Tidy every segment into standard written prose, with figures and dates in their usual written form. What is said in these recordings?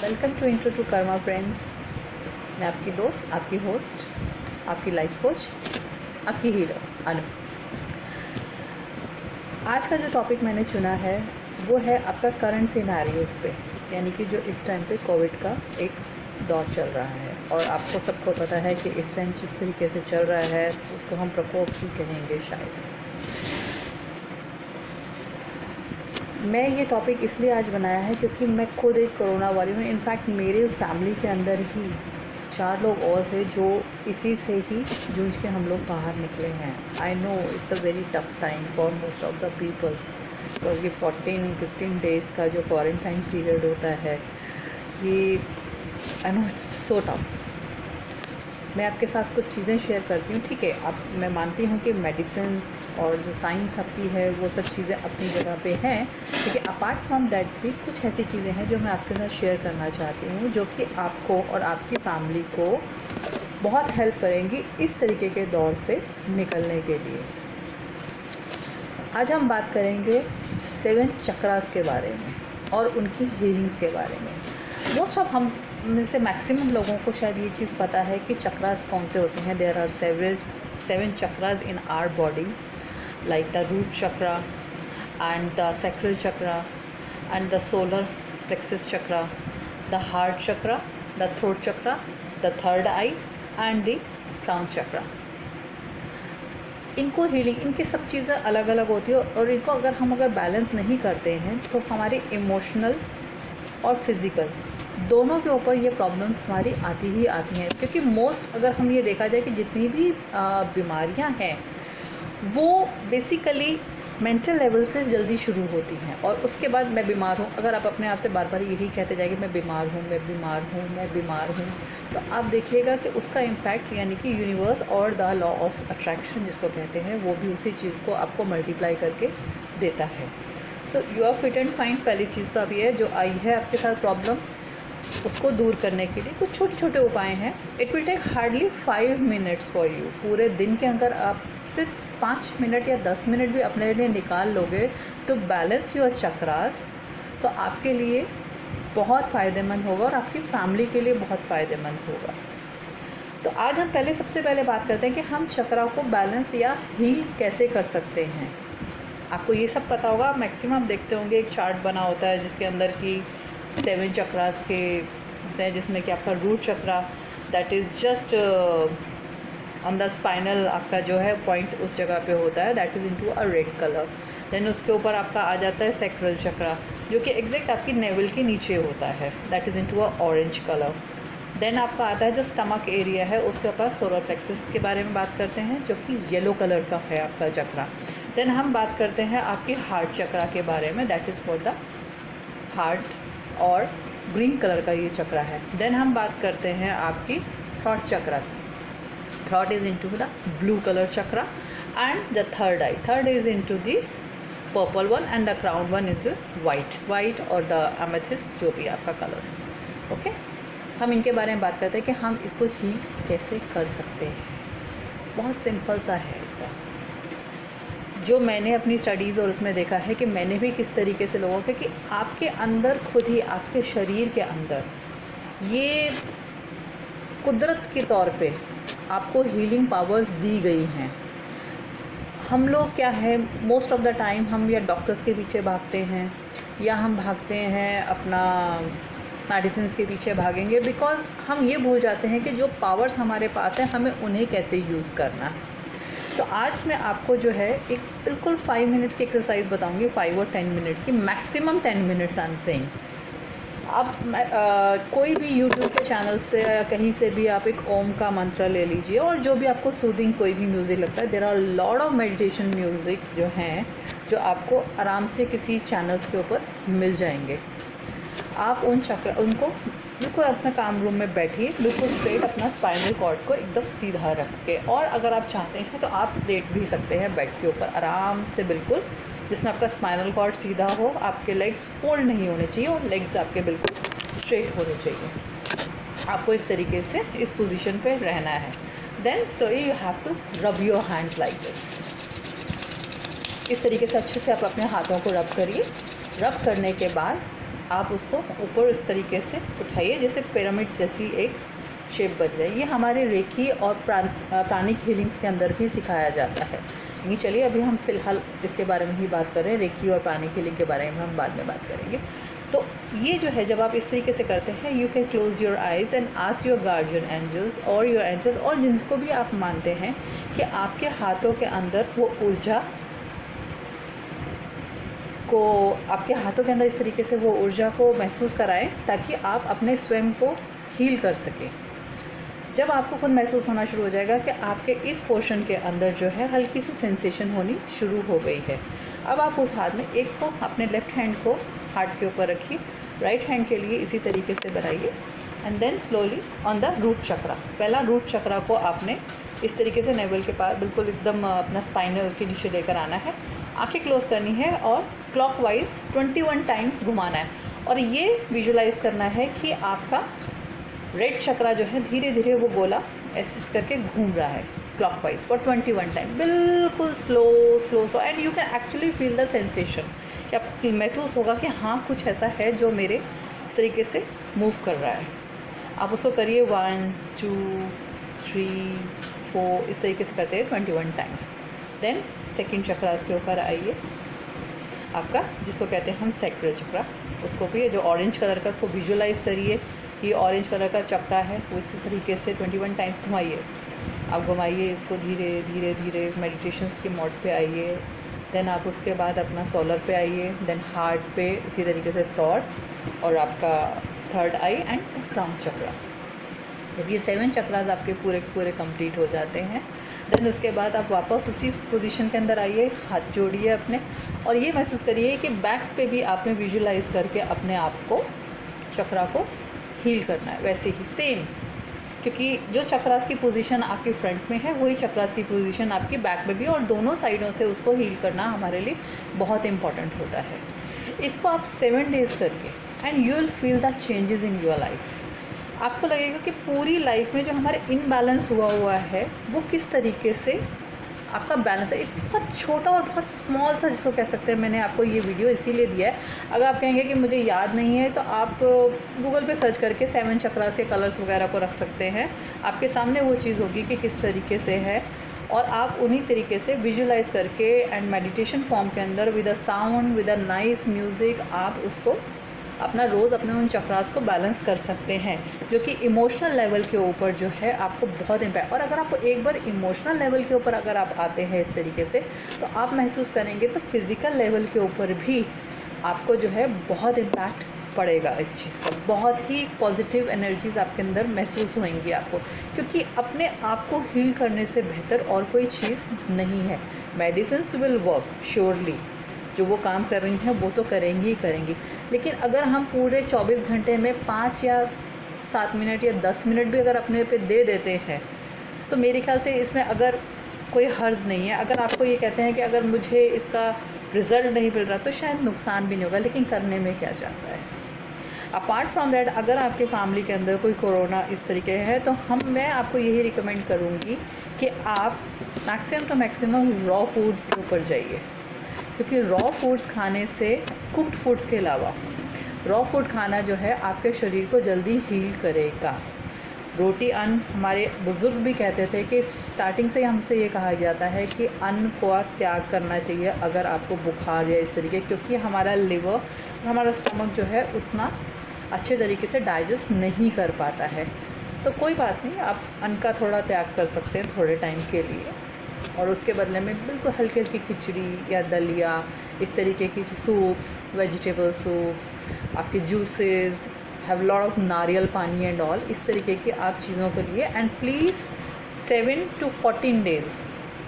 Welcome to intro to karma friends. मैं आपकी दोस्त, आपकी होस्ट, आपकी लाइफ कोच, आपकी हीरो अनु। आज का जो टॉपिक मैंने चुना है वो है आपका करंट सिनेरियोस पे, यानी कि जो इस टाइम पे कोविड का एक दौर चल रहा है और आपको सबको पता है कि इस टाइम जिस तरीके से चल रहा है उसको हम प्रकोप ही कहेंगे शायद। मैं ये टॉपिक इसलिए आज बनाया है क्योंकि मैं खुद एक कोरोना वाली हूँ। इनफैक्ट मेरे फैमिली के अंदर ही 4 लोग और थे जो इसी से ही जूझ के हम लोग बाहर निकले हैं। I know it's a very tough time for most of the people, because ये 14-15 डेज़ का जो क्वारंटाइन पीरियड होता है, ये I know it's so tough. मैं आपके साथ कुछ चीज़ें शेयर करती हूँ, ठीक है। अब मैं मानती हूँ कि मेडिसिन्स और जो साइंस आपकी है वो सब चीज़ें अपनी जगह पे हैं, लेकिन अपार्ट फ्रॉम दैट भी कुछ ऐसी चीज़ें हैं जो मैं आपके साथ शेयर करना चाहती हूँ, जो कि आपको और आपकी फैमिली को बहुत हेल्प करेंगी इस तरीके के दौर से निकलने के लिए। आज हम बात करेंगे 7 चक्रास के बारे में और उनकी हीलिंग्स के बारे में। मोस्ट ऑफ हम में से मैक्सिमम लोगों को शायद ये चीज़ पता है कि चक्रास कौन से होते हैं। There are 7 chakras in our body, like the root chakra and the sacral chakra and the solar plexus chakra, the heart chakra, the throat chakra, the third eye and the crown chakra. इनको हीलिंग, इनकी सब चीज़ें अलग अलग होती है और इनको अगर बैलेंस नहीं करते हैं तो हमारी इमोशनल और फिज़िकल दोनों के ऊपर ये प्रॉब्लम्स हमारी आती ही आती हैं। क्योंकि अगर हम ये देखा जाए कि जितनी भी बीमारियां हैं वो बेसिकली मेंटल लेवल से जल्दी शुरू होती हैं और उसके बाद मैं बीमार हूँ। अगर आप अपने आप से बार बार यही कहते जाएंगे मैं बीमार हूँ, मैं बीमार हूँ, मैं बीमार हूँ, तो आप देखिएगा कि उसका इम्पैक्ट, यानी कि यूनिवर्स और द लॉ ऑफ अट्रैक्शन जिसको कहते हैं, वो भी उसी चीज़ को आपको मल्टीप्लाई करके देता है। So you are fit and fine. पहली चीज़ तो अभी है जो आई है आपके साथ प्रॉब्लम, उसको दूर करने के लिए कुछ छोटे छोटे उपाय हैं। It will take hardly 5 minutes for you. पूरे दिन के अंदर आप सिर्फ 5 मिनट या 10 मिनट भी अपने लिए निकाल लोगे टू बैलेंस योर चक्रास, तो आपके लिए बहुत फ़ायदेमंद होगा और आपकी फैमिली के लिए बहुत फ़ायदेमंद होगा। तो आज हम सबसे पहले बात करते हैं कि हम चक्रा को बैलेंस या हील कैसे कर सकते हैं। आपको ये सब पता होगा, मैक्सिमम देखते होंगे एक चार्ट बना होता है जिसके अंदर की 7 चक्रास के होते हैं, जिसमें कि आपका root chakra that is just on the spinal, आपका जो है पॉइंट उस जगह पे होता है, that is into a red colour. Then उसके ऊपर आपका आ जाता है सैक्रल चक्रा जो कि एग्जैक्ट आपकी नेवल के नीचे होता है, that is into a orange colour. Then आपका आता है जो स्टमक एरिया है, उसके ऊपर सोलर प्लेक्सस के बारे में बात करते हैं जो कि येलो कलर का है आपका चक्रा। देन हम बात करते हैं आपकी हार्ट चक्रा के बारे में, that is for the heart और ग्रीन कलर का ये चक्रा है। देन हम बात करते हैं आपकी थ्रॉट चक्रा की। Throat is into the blue colour chakra and the third I, third is into the purple one and the crown one is white और द एमेथिस्ट, जो भी आपका कलर्स। ओके, हम इनके बारे में बात करते हैं कि हम इसको हील कैसे कर सकते हैं। बहुत सिंपल सा है इसका, जो मैंने अपनी स्टडीज़ और उसमें देखा है कि मैंने भी किस तरीके से लोगों के, कि आपके अंदर खुद ही आपके शरीर के अंदर ये कुदरत के तौर पे आपको हीलिंग पावर्स दी गई हैं। हम लोग क्या है, मोस्ट ऑफ द टाइम हम या डॉक्टर्स के पीछे भागते हैं या हम भागते हैं अपना मेडिसिन के पीछे भागेंगे, बिकॉज हम ये भूल जाते हैं कि जो पावर्स हमारे पास है हमें उन्हें कैसे यूज़ करना है। तो आज मैं आपको जो है एक बिल्कुल 5 मिनट्स की एक्सरसाइज बताऊंगी, 5 और 10 मिनट्स की, maximum 10 minutes I am saying. अब कोई भी यूट्यूब के चैनल से या कहीं से भी आप एक ओम का मंत्र ले लीजिए और जो भी आपको सूदिंग कोई भी म्यूज़िक लगता है, there are lot of meditation musics जो हैं जो आपको आराम से किसी चैनल्स के ऊपर मिल जाएंगे। आप उनको बिल्कुल अपने काम रूम में बैठिए, बिल्कुल स्ट्रेट अपना स्पाइनल कॉर्ड को एकदम सीधा रख के, और अगर आप चाहते हैं तो आप लेट भी सकते हैं बेड के ऊपर आराम से, बिल्कुल जिसमें आपका स्पाइनल कॉर्ड सीधा हो, आपके लेग्स फोल्ड नहीं होने चाहिए और लेग्स आपके बिल्कुल स्ट्रेट होने चाहिए। आपको इस तरीके से इस पोजीशन पे रहना है। Then slowly you have to rub your hands like this. इस तरीके से अच्छे से आप अपने हाथों को रब करिए। रब करने के बाद आप उसको ऊपर इस तरीके से उठाइए जैसे पिरामिड जैसी एक शेप बन जाए। ये हमारे रेकी और प्राणिक हीलिंग्स के अंदर भी सिखाया जाता है। ये चलिए अभी हम फ़िलहाल इसके बारे में ही बात कर रहे हैं, रेकी और प्राणिक हीलिंग के बारे में हम बाद में बात करेंगे। तो ये जो है जब आप इस तरीके से करते हैं, you can close your eyes and ask your guardian angels और योर एंजल्स, और जिनको भी आप मानते हैं कि आपके हाथों के अंदर वो ऊर्जा को, आपके हाथों के अंदर इस तरीके से वो ऊर्जा को महसूस कराएं ताकि आप अपने स्वयं को हील कर सकें। जब आपको खुद महसूस होना शुरू हो जाएगा कि आपके इस पोर्शन के अंदर जो है हल्की सी सेंसेशन होनी शुरू हो गई है, अब आप उस हाथ में एक को अपने लेफ्ट हैंड को हार्ट के ऊपर रखिए, राइट हैंड के लिए इसी तरीके से बनाइए and then slowly on the root chakra. पहला रूट चक्रा को आपने इस तरीके से नेवल के पास बिल्कुल एकदम अपना स्पाइनल के नीचे लेकर आना है, आंखें क्लोज करनी है और क्लॉकवाइज 21 टाइम्स घुमाना है। और ये विजुलाइज करना है कि आपका रेड चक्रा जो है धीरे धीरे वो गोला ऐसे करके घूम रहा है क्लॉकवाइज फॉर 21 टाइम, बिल्कुल slow slow slow, and you can actually feel the sensation कि आप महसूस होगा कि हाँ कुछ ऐसा है जो मेरे इस तरीके से मूव कर रहा है। आप उसको करिए 1 2 3 4 इस तरीके से करते हैं 21 टाइम्स। देन सेकेंड चक्रा के ऊपर आइए, आपका जिसको कहते हैं हम सैक्रल चक्रा, उसको भी जो ऑरेंज कलर का उसको विजुलाइज करिए, ये ऑरेंज कलर का चक्रा है, वो इसी तरीके से 21 टाइम्स घुमाइए। आप घुमाइए इसको धीरे धीरे धीरे, मेडिटेशंस के मोड पे आइए। देन आप उसके बाद अपना सोलर पे आइए, देन हार्ट पे इसी तरीके से थ्रॉट और आपका थर्ड आई एंड क्राउन चक्रा। जब ये 7 चक्रास आपके पूरे पूरे कंप्लीट हो जाते हैं, देन उसके बाद आप वापस उसी पोजीशन के अंदर आइए, हाथ जोड़िए अपने और ये महसूस करिए कि बैक पे भी आपने विजुलाइज करके अपने आप को चक्रा को हील करना है वैसे ही सेम, क्योंकि जो चक्रास की पोजीशन आपकी फ्रंट में है वही चक्रास की पोजीशन आपकी बैक में भी, और दोनों साइडों से उसको हील करना हमारे लिए बहुत इंपॉर्टेंट होता है। इसको आप 7 डेज़ करिए and you will feel the changes in your life. आपको लगेगा कि पूरी लाइफ में जो हमारे इनबैलेंस हुआ है वो किस तरीके से आपका बैलेंस है। इट्स बहुत छोटा और बहुत स्मॉल सा जिसको कह सकते हैं। मैंने आपको ये वीडियो इसीलिए दिया है, अगर आप कहेंगे कि मुझे याद नहीं है तो आप गूगल पे सर्च करके 7 चक्रास के कलर्स वगैरह को रख सकते हैं, आपके सामने वो चीज़ होगी कि किस तरीके से है, और आप उन्हीं तरीके से विजुलाइज करके एंड मेडिटेशन फॉर्म के अंदर with a sound with a nice music आप उसको अपना रोज़ अपने उन चक्रास को बैलेंस कर सकते हैं, जो कि इमोशनल लेवल के ऊपर जो है आपको बहुत इम्पैक्ट। और अगर आपको एक बार इमोशनल लेवल के ऊपर अगर आप आते हैं इस तरीके से तो आप महसूस करेंगे तो फिज़िकल लेवल के ऊपर भी आपको जो है बहुत इम्पैक्ट पड़ेगा इस चीज़ का, बहुत ही पॉजिटिव एनर्जीज़ आपके अंदर महसूस होंगी आपको, क्योंकि अपने आप को हील करने से बेहतर और कोई चीज़ नहीं है। मेडिसिन्स विल वर्क श्योरली, जो वो काम कर रही हैं वो तो करेंगी ही करेंगी, लेकिन अगर हम पूरे 24 घंटे में 5 या 7 मिनट या 10 मिनट भी अगर अपने पे दे देते हैं तो मेरे ख्याल से इसमें अगर कोई हर्ज नहीं है। अगर आपको ये कहते हैं कि अगर मुझे इसका रिज़ल्ट नहीं मिल रहा तो शायद नुकसान भी नहीं होगा, लेकिन करने में क्या जाता है। अपार्ट फ्रॉम दैट, अगर आपके फैमिली के अंदर कोई कोरोना इस तरीके है तो मैं आपको यही रिकमेंड करूँगी कि आप maximum to maximum raw foods के ऊपर जाइए, क्योंकि रॉ फूड्स खाने से, कुक्ड फूड्स के अलावा रॉ फूड खाना जो है आपके शरीर को जल्दी हील करेगा। रोटी अन्न, हमारे बुज़ुर्ग भी कहते थे कि स्टार्टिंग से हमसे ये कहा जाता है कि अन्न को त्याग करना चाहिए अगर आपको बुखार या इस तरीके, क्योंकि हमारा लिवर, हमारा स्टमक जो है उतना अच्छे तरीके से डाइजेस्ट नहीं कर पाता है। तो कोई बात नहीं, आप अन्न का थोड़ा त्याग कर सकते हैं थोड़े टाइम के लिए, और उसके बदले में बिल्कुल हल्की हल्की खिचड़ी या दलिया, इस तरीके की सूप्स, वेजिटेबल सूप्स, आपके जूसेस, हैव लॉट ऑफ नारियल पानी एंड ऑल, इस तरीके की आप चीज़ों को लिए। एंड प्लीज़ 7 to 14 डेज़,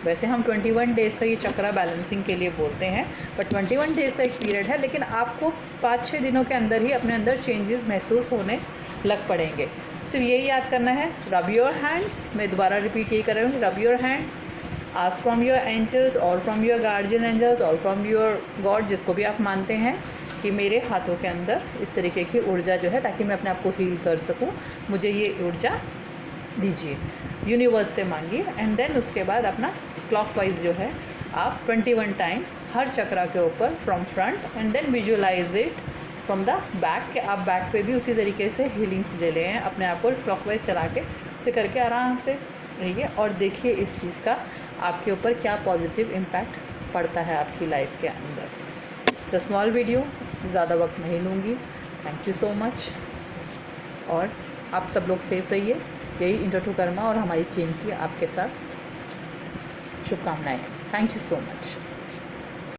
वैसे हम 21 डेज़ का ये चक्रा बैलेंसिंग के लिए बोलते हैं, बट 21 डेज़ का एक पीरियड है, लेकिन आपको 5-6 दिनों के अंदर ही अपने अंदर चेंजेस महसूस होने लग पड़ेंगे। सिर्फ यही याद करना है, रब योर हैंड्स, मैं दोबारा रिपीट यही कर रही हूँ, rub your hand, ask from your angels और फ्रॉम योर गार्जियन एंजल्स और फ्रॉम योर गॉड, जिसको भी आप मानते हैं, कि मेरे हाथों के अंदर इस तरीके की ऊर्जा जो है, ताकि मैं अपने आप को हील कर सकूं, मुझे ये ऊर्जा दीजिए, यूनिवर्स से मांगिए। एंड देन उसके बाद अपना क्लॉकवाइज जो है आप 21 टाइम्स हर चक्रा के ऊपर from front, and then visualise it from the back, कि आप बैक पे भी उसी तरीके से हीलिंग्स ले लें हैं, अपने आप को क्लॉकवाइज चला के से करके आराम से रहिए और देखिए इस चीज़ का आपके ऊपर क्या पॉजिटिव इम्पैक्ट पड़ता है आपकी लाइफ के अंदर। इट्स अ स्मॉल वीडियो, ज़्यादा वक्त नहीं लूँगी। थैंक यू सो मच, और आप सब लोग सेफ रहिए। यही इंटू कर्मा और हमारी टीम की आपके साथ शुभकामनाएं। Thank you so much.